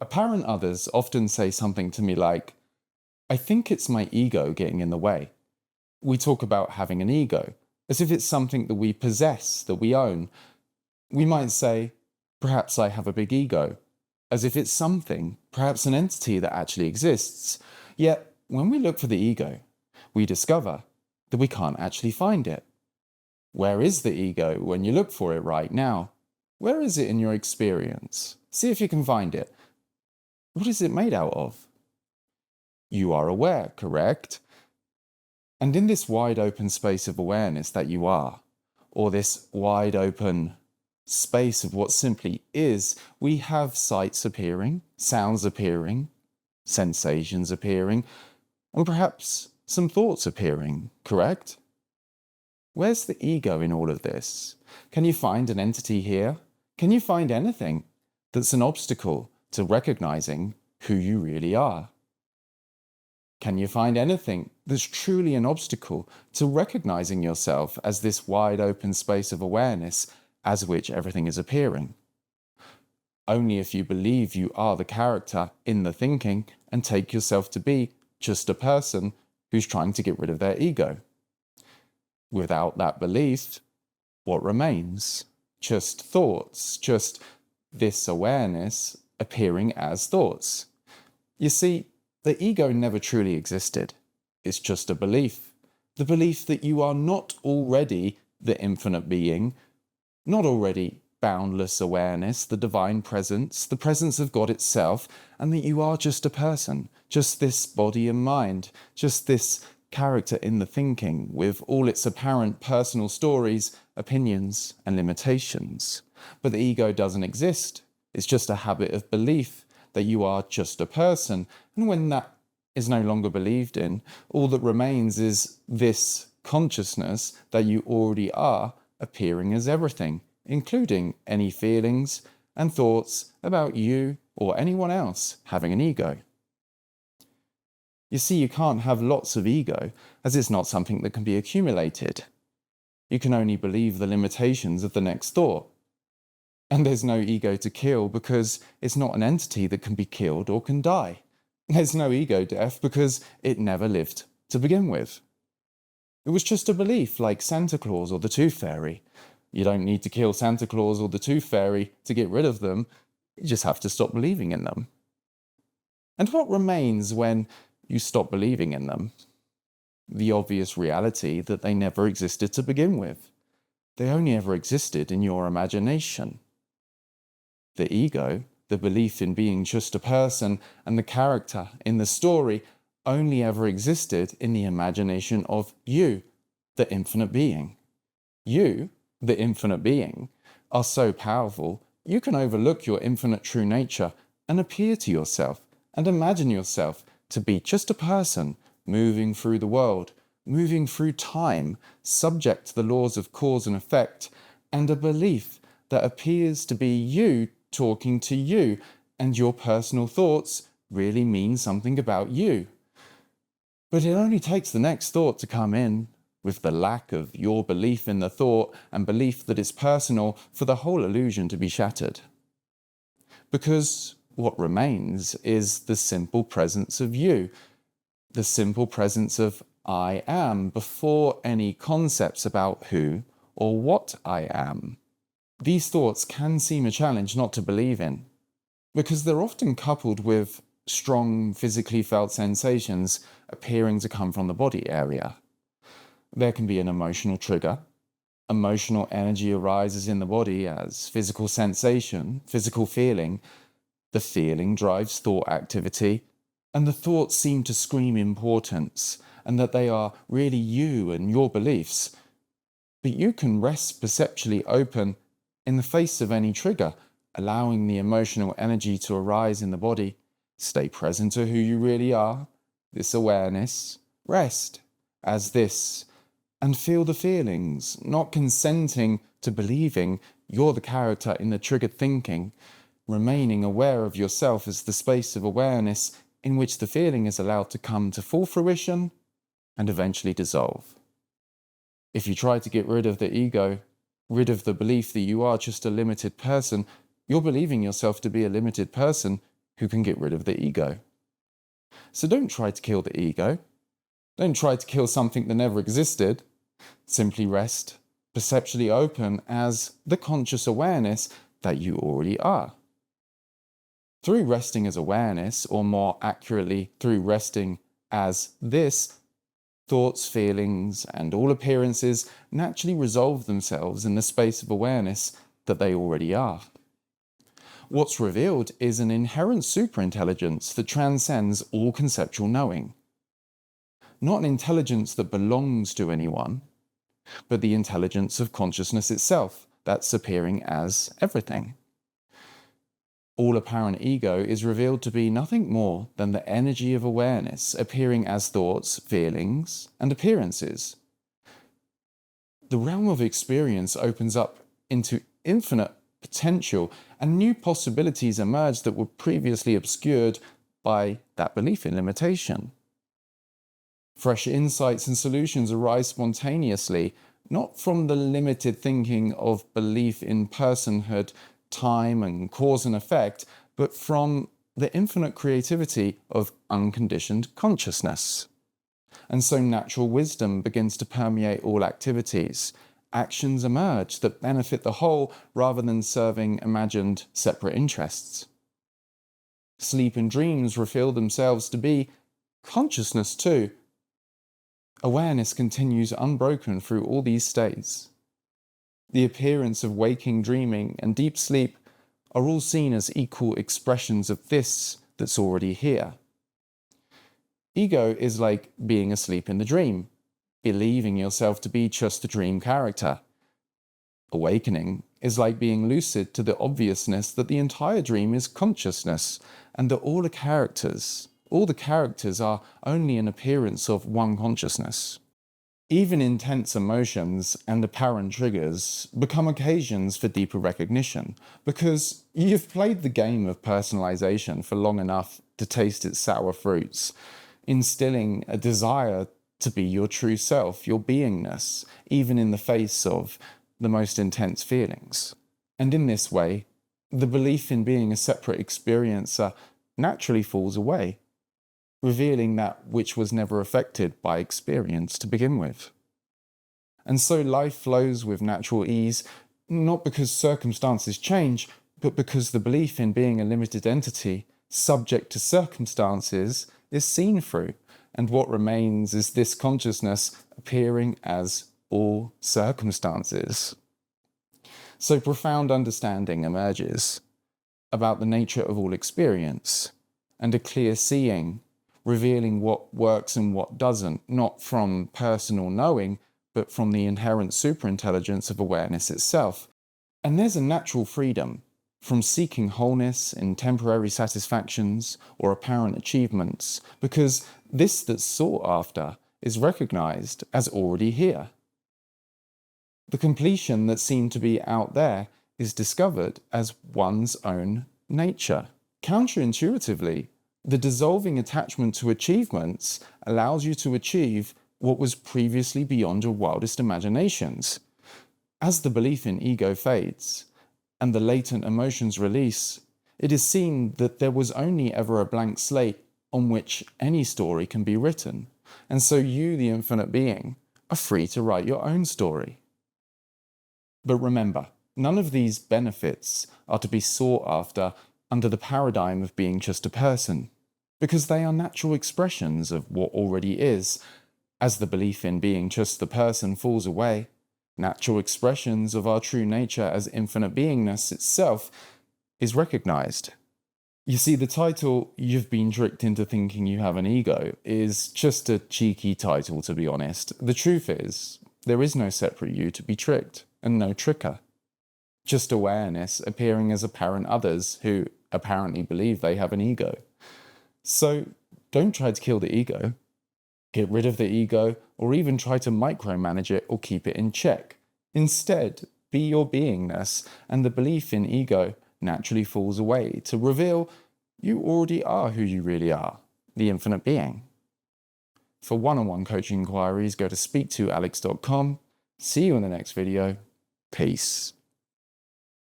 Apparent others often say something to me like, I think it's my ego getting in the way. We talk about having an ego, as if it's something that we possess, that we own. We might say, perhaps I have a big ego, as if it's something, perhaps an entity that actually exists. Yet, when we look for the ego, we discover that we can't actually find it. Where is the ego when you look for it right now? Where is it in your experience? See if you can find it. What is it made out of? You are aware, correct? And in this wide open space of awareness that you are, or this wide open space of what simply is, we have sights appearing, sounds appearing, sensations appearing, and perhaps some thoughts appearing, correct? Where's the ego in all of this? Can you find an entity here? Can you find anything that's an obstacle to recognizing who you really are? Can you find anything that's truly an obstacle to recognizing yourself as this wide open space of awareness as which everything is appearing? Only if you believe you are the character in the thinking and take yourself to be just a person who's trying to get rid of their ego. Without that belief, what remains? Just thoughts, just this awareness appearing as thoughts. You see, the ego never truly existed. It's just a belief. The belief that you are not already the infinite being, not already boundless awareness, the divine presence, the presence of God itself, and that you are just a person, just this body and mind, just this character in the thinking with all its apparent personal stories, opinions, and limitations. But the ego doesn't exist. It's just a habit of belief that you are just a person. And when that is no longer believed in, all that remains is this consciousness that you already are appearing as everything, including any feelings and thoughts about you or anyone else having an ego. You see, you can't have lots of ego, as it's not something that can be accumulated. You can only believe the limitations of the next thought. And there's no ego to kill because it's not an entity that can be killed or can die. There's no ego death because it never lived to begin with. It was just a belief like Santa Claus or the Tooth Fairy. You don't need to kill Santa Claus or the Tooth Fairy to get rid of them. You just have to stop believing in them. And what remains when you stop believing in them? The obvious reality that they never existed to begin with. They only ever existed in your imagination. The ego, the belief in being just a person, and the character in the story only ever existed in the imagination of you, the infinite being. You, the infinite being, are so powerful, you can overlook your infinite true nature and appear to yourself and imagine yourself to be just a person moving through the world, moving through time, subject to the laws of cause and effect, and a belief that appears to be you talking to you, and your personal thoughts really mean something about you. But it only takes the next thought to come in, with the lack of your belief in the thought and belief that it's personal, for the whole illusion to be shattered. Because what remains is the simple presence of you, the simple presence of I am, before any concepts about who or what I am. These thoughts can seem a challenge not to believe in, because they're often coupled with strong physically felt sensations appearing to come from the body area. There can be an emotional trigger. Emotional energy arises in the body as physical sensation, physical feeling. The feeling drives thought activity, and the thoughts seem to scream importance, and that they are really you and your beliefs. But you can rest perceptually open in the face of any trigger, allowing the emotional energy to arise in the body. Stay present to who you really are, this awareness. Rest as this, and feel the feelings, not consenting to believing you're the character in the triggered thinking, remaining aware of yourself as the space of awareness in which the feeling is allowed to come to full fruition and eventually dissolve. If you try to get rid of the ego, rid of the belief that you are just a limited person, you're believing yourself to be a limited person who can get rid of the ego. So don't try to kill the ego. Don't try to kill something that never existed. Simply rest, perceptually open as the conscious awareness that you already are. Through resting as awareness, or more accurately, through resting as this, thoughts, feelings, and all appearances naturally resolve themselves in the space of awareness that they already are. What's revealed is an inherent superintelligence that transcends all conceptual knowing. Not an intelligence that belongs to anyone, but the intelligence of consciousness itself that's appearing as everything. All apparent ego is revealed to be nothing more than the energy of awareness appearing as thoughts, feelings, and appearances. The realm of experience opens up into infinite potential, and new possibilities emerge that were previously obscured by that belief in limitation. Fresh insights and solutions arise spontaneously, not from the limited thinking of belief in personhood, time, and cause and effect, but from the infinite creativity of unconditioned consciousness. And so natural wisdom begins to permeate all activities. Actions emerge that benefit the whole rather than serving imagined separate interests. Sleep and dreams reveal themselves to be consciousness too. Awareness continues unbroken through all these states. The appearance of waking, dreaming, and deep sleep are all seen as equal expressions of this that's already here. Ego is like being asleep in the dream, believing yourself to be just the dream character. Awakening is like being lucid to the obviousness that the entire dream is consciousness, and that all the characters are only an appearance of one consciousness. Even intense emotions and apparent triggers become occasions for deeper recognition, because you've played the game of personalization for long enough to taste its sour fruits, instilling a desire to be your true self, your beingness, even in the face of the most intense feelings. And in this way, the belief in being a separate experiencer naturally falls away, revealing that which was never affected by experience to begin with. And so life flows with natural ease, not because circumstances change, but because the belief in being a limited entity, subject to circumstances, is seen through, and what remains is this consciousness appearing as all circumstances. So profound understanding emerges about the nature of all experience, and a clear seeing, revealing what works and what doesn't, not from personal knowing, but from the inherent superintelligence of awareness itself. And there's a natural freedom from seeking wholeness in temporary satisfactions or apparent achievements, because this that's sought after is recognized as already here. The completion that seemed to be out there is discovered as one's own nature. Counterintuitively, the dissolving attachment to achievements allows you to achieve what was previously beyond your wildest imaginations. As the belief in ego fades, and the latent emotions release, it is seen that there was only ever a blank slate on which any story can be written, and so you, the infinite being, are free to write your own story. But remember, none of these benefits are to be sought after under the paradigm of being just a person, because they are natural expressions of what already is. As the belief in being just the person falls away, natural expressions of our true nature as infinite beingness itself is recognized. You see, the title, "You've Been Tricked into Thinking You Have an Ego," is just a cheeky title, to be honest. The truth is, there is no separate you to be tricked, and no tricker. Just awareness appearing as apparent others who apparently believe they have an ego. So don't try to kill the ego. Get rid of the ego, or even try to micromanage it or keep it in check. Instead, be your beingness, and the belief in ego naturally falls away to reveal you already are who you really are, the infinite being. For one-on-one coaching inquiries, go to speaktoalex.com. See you in the next video. Peace.